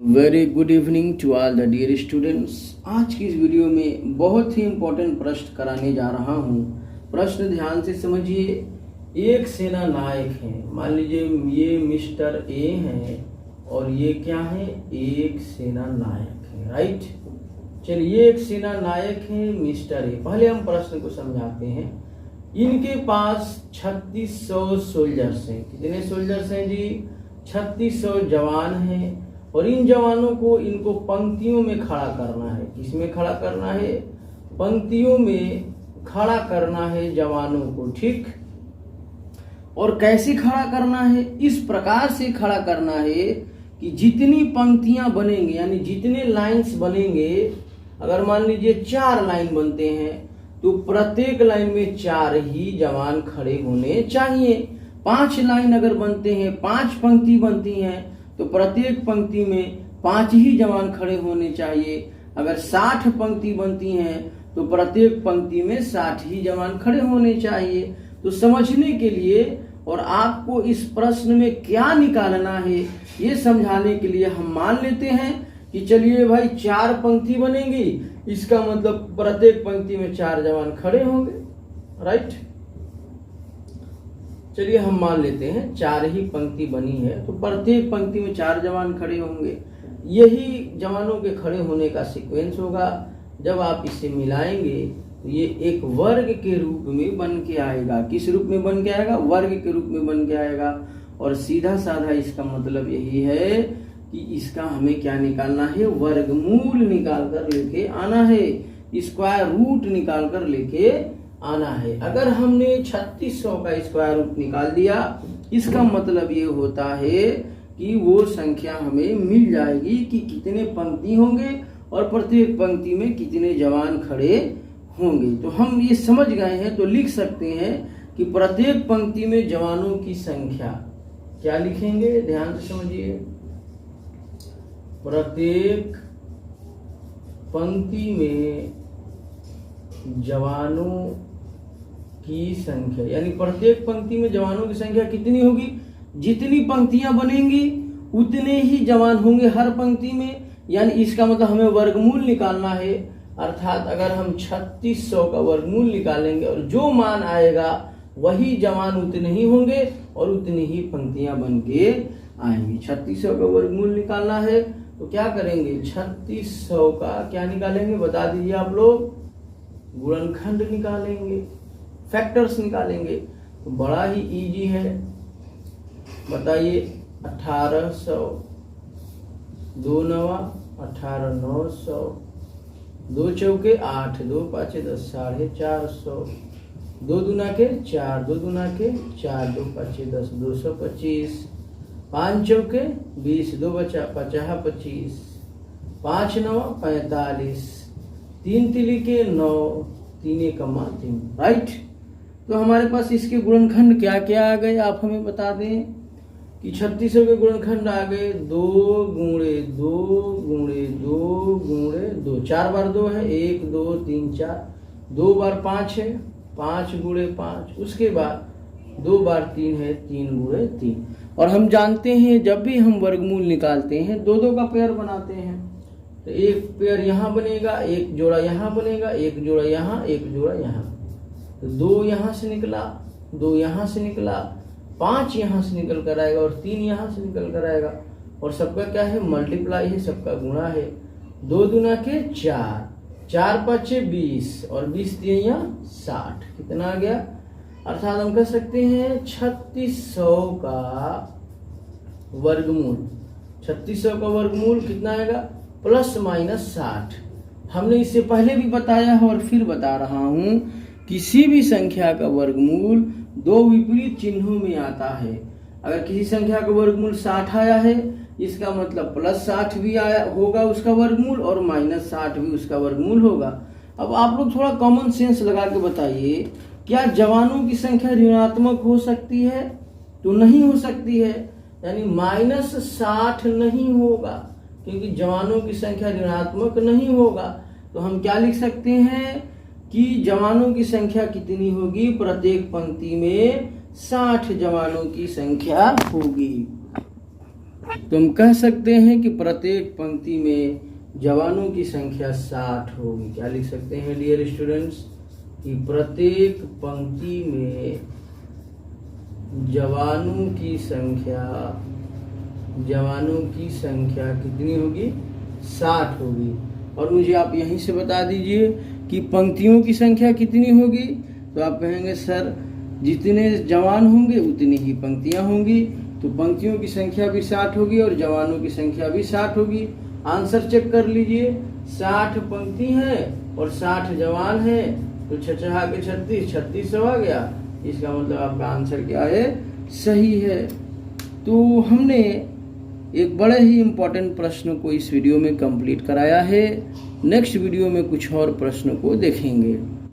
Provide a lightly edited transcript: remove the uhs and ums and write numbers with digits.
Very good evening to all the dear students. आज की इस वीडियो में बहुत ही इम्पोर्टेंट प्रश्न कराने जा रहा हूँ। प्रश्न ध्यान से समझिए। एक सेना नायक है, मान लीजिए ये मिस्टर ए है और ये क्या है, एक सेना नायक है, राइट। चलिए एक सेना नायक है मिस्टर ए। पहले हम प्रश्न को समझाते हैं। इनके पास 3600 सोल्जर्स हैं। कितने सोल्जर्स हैं जी? 3600 जवान हैं और इन जवानों को इनको पंक्तियों में खड़ा करना है। किसमें खड़ा करना है? पंक्तियों में खड़ा करना है जवानों को, ठीक। और कैसे खड़ा करना है? इस प्रकार से खड़ा करना है कि जितनी पंक्तियां बनेंगे यानी जितने लाइंस बनेंगे, अगर मान लीजिए 4 लाइन बनते हैं तो प्रत्येक लाइन में 4 ही जवान खड़े होने चाहिए। 5 लाइन अगर बनते हैं, 5 पंक्ति बनती हैं तो प्रत्येक पंक्ति में 5 ही जवान खड़े होने चाहिए। अगर 60 पंक्ति बनती हैं तो प्रत्येक पंक्ति में 60 ही जवान खड़े होने चाहिए। तो समझने के लिए और आपको इस प्रश्न में क्या निकालना है ये समझाने के लिए हम मान लेते हैं कि चलिए भाई 4 पंक्ति बनेंगी, इसका मतलब प्रत्येक पंक्ति में 4 जवान खड़े होंगे, राइट। चलिए हम मान लेते हैं 4 ही पंक्ति बनी है तो प्रत्येक पंक्ति में 4 जवान खड़े होंगे। यही जवानों के खड़े होने का सीक्वेंस होगा। जब आप इसे मिलाएंगे तो ये एक वर्ग के रूप में बन के आएगा। किस रूप में बन के आएगा? वर्ग के रूप में बन के आएगा। और सीधा साधा इसका मतलब यही है कि इसका हमें क्या निकालना है? वर्गमूल निकाल कर लेके आना है, स्क्वायर रूट निकाल कर लेके आना है। अगर हमने 3600 का स्क्वायर रूट निकाल दिया, इसका मतलब ये होता है कि वो संख्या हमें मिल जाएगी कि कितने पंक्ति होंगे और प्रत्येक पंक्ति में कितने जवान खड़े होंगे। तो हम ये समझ गए हैं तो लिख सकते हैं कि प्रत्येक पंक्ति में जवानों की संख्या क्या लिखेंगे? ध्यान से समझिए। प्रत्येक पंक्ति में जवानों की संख्या, यानी प्रत्येक पंक्ति में जवानों की संख्या कितनी होगी? जितनी पंक्तियां बनेंगी उतने ही जवान होंगे हर पंक्ति में। यानी इसका मतलब हमें वर्गमूल निकालना है। अर्थात अगर हम 3600 का वर्गमूल निकालेंगे और जो मान आएगा वही जवान उतने ही होंगे और उतनी ही पंक्तियां बन के आएंगी। 3600 का वर्गमूल निकालना है तो क्या करेंगे? 3600 का क्या निकालेंगे? बता दीजिए आप लोग। गुणनखंड निकालेंगे, फैक्टर्स निकालेंगे। तो बड़ा ही इजी है। बताइए 1800, 2 नवा 18, 900, 2 चौके 8, 2 पाँचे 10, 450, 2 दूना के 4, 2 दूना के 4, 2 पाँचे 10, 225, 5 चौके 20, 2 बचा 50, 25, 5 नवा 45, 3 तिली के 9, 3 एकमा 3, राइट। तो हमारे पास इसके गुणनखंड क्या क्या आ गए आप हमें बता दें कि 3600 के गुणनखंड आ गए 2 गुणे 2 गुणे 2 गुणे 2, 4 बार 2 है, 1 2 3 4, 2 बार 5 है, 5 गुणे 5, उसके बाद 2 बार 3 है, 3 गुणे 3। और हम जानते हैं जब भी हम वर्गमूल निकालते हैं 2-2 का पेयर बनाते हैं। तो एक पेयर यहाँ बनेगा, एक जोड़ा यहाँ बनेगा, एक जोड़ा यहाँ, एक जोड़ा यहाँ। तो 2 यहाँ से निकला, 2 यहाँ से निकला, 5 यहाँ से निकल कर आएगा और 3 यहाँ से निकल कर आएगा। और सबका क्या है? मल्टीप्लाई है, सबका गुणा है। 2 दूना के 4, 4 पाँचे 20 और 20 3 60, कितना आ गया? अर्थात हम कह सकते हैं 3600 का वर्गमूल, 3600 का वर्गमूल कितना आएगा? Plus minus 60। हमने इससे पहले भी बताया है और फिर बता रहा हूं, किसी भी संख्या का वर्गमूल 2 विपरीत चिन्हों में आता है। अगर किसी संख्या का वर्गमूल 60 आया है, इसका मतलब प्लस 60 भी आया होगा उसका वर्गमूल और माइनस 60 भी उसका वर्गमूल होगा। अब आप लोग थोड़ा कॉमन सेंस लगा के बताइए, क्या जवानों की संख्या ऋणात्मक हो सकती है? तो नहीं हो सकती है, यानी माइनस 60 नहीं होगा क्योंकि जवानों की संख्या ऋणात्मक नहीं होगा। तो हम क्या लिख सकते हैं कि जवानों की संख्या कितनी होगी? प्रत्येक पंक्ति में 60 जवानों की संख्या होगी। तो हम कह सकते हैं कि प्रत्येक पंक्ति में जवानों की संख्या 60 होगी। क्या लिख सकते हैं डियर स्टूडेंट्स कि प्रत्येक पंक्ति में जवानों की संख्या कितनी होगी? 60 होगी। और मुझे आप यहीं से बता दीजिए कि पंक्तियों की संख्या कितनी होगी। तो आप कहेंगे सर जितने जवान होंगे उतनी ही पंक्तियां होंगी, तो पंक्तियों की संख्या भी 60 होगी और जवानों की संख्या भी 60 होगी। आंसर चेक कर लीजिए, 60 पंक्ति है और 60 जवान है, तो 6 के 36, 36 आ गया। इसका मतलब आपका आंसर क्या है? सही है। तो हमने एक बड़े ही इम्पोर्टेंट प्रश्न को इस वीडियो में कंप्लीट कराया है। नेक्स्ट वीडियो में कुछ और प्रश्नों को देखेंगे।